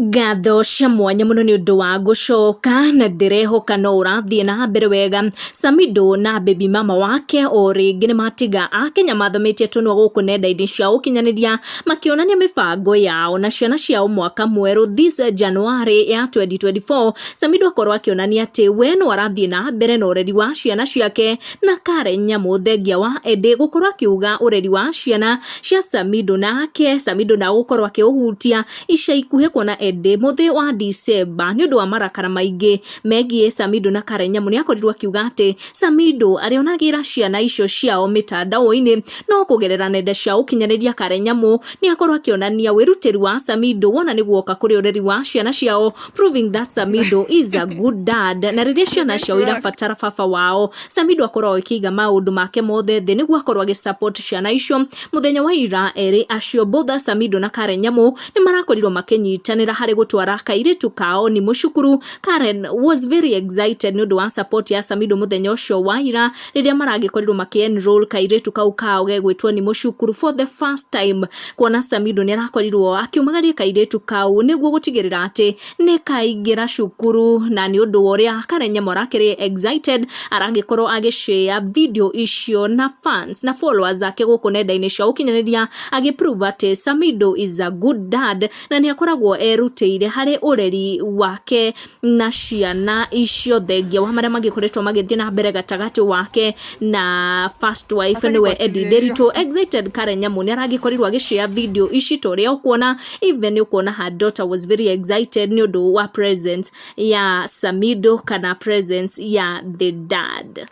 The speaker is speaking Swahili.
Ngatho cia mwanya muno ni undu wa gucoka na ndirehoka no urathie na mbere wega. Samido na baby mama wake o ringi ni matiga akenya mathometie tunwa guku nenda-ini cia ukinyaniria makionania mibango yao na ciana ciao mwaka mweru this January ya 2024. Samido akorwo akionania ati we no arathie na mbere na ureri wa ciana ciake na Karen Nyamu thengia wa Edi gukorwo akiuga ureri wa ciana cia Samido na gukorwo akiuhutia ica ikuhe kuona Edi muthi wa December ni undu wa marakara maingi megie Samido na Karen Nyamu ni akorirwo akiuga ati Samido arionagira ciana icio ciao mitandao-ini no kugerera nenda cia ukinyaniria. Karen Nyamu ni akorwo akionania wirutiri wa Samido wona ni guoka kuri ureri wa ciana ciao, proving that Samido is a good dad na riria ciana ciao irabatara baba wao Samido akorwo akiga maundu make mothe thi niguo akorwo agisupport ciana icio. Muthenya wa ira eri acio both Samido na Karen Nyamu ni marakorirwo makinyitanira hari gutwara kairitu kao ni mushukuru. Karen was very excited ni undu wa support ya Samido muthenya ucio wa ira riria maragikorirwo makienroll kairitu kau kao gegwitwo ni mushukuru for the first time. Kuona Samido ni arakorirwo akiumagaria kairitu kau niguo gutigirira ati ni kaigira cukuru, na ni undu uria Karen Nyamu arakiri excited aragikorwo agishare video icio na fans na followers ake guku nenda-ini cia ukinyaniria agiprove ati Samido is a good dad na ni akoragwo erutire hari ureri wake na ciana icio thengia wa maria magikoretwo magithie na mbere gatagati wake na first wife niwe Edi Derito. Excited Karen Nyamu ni aragikorirwo agishare video ici toria ukuona even ukuona her daughter was very excited ni undu wa presence ya Samido kana presence ya the dad.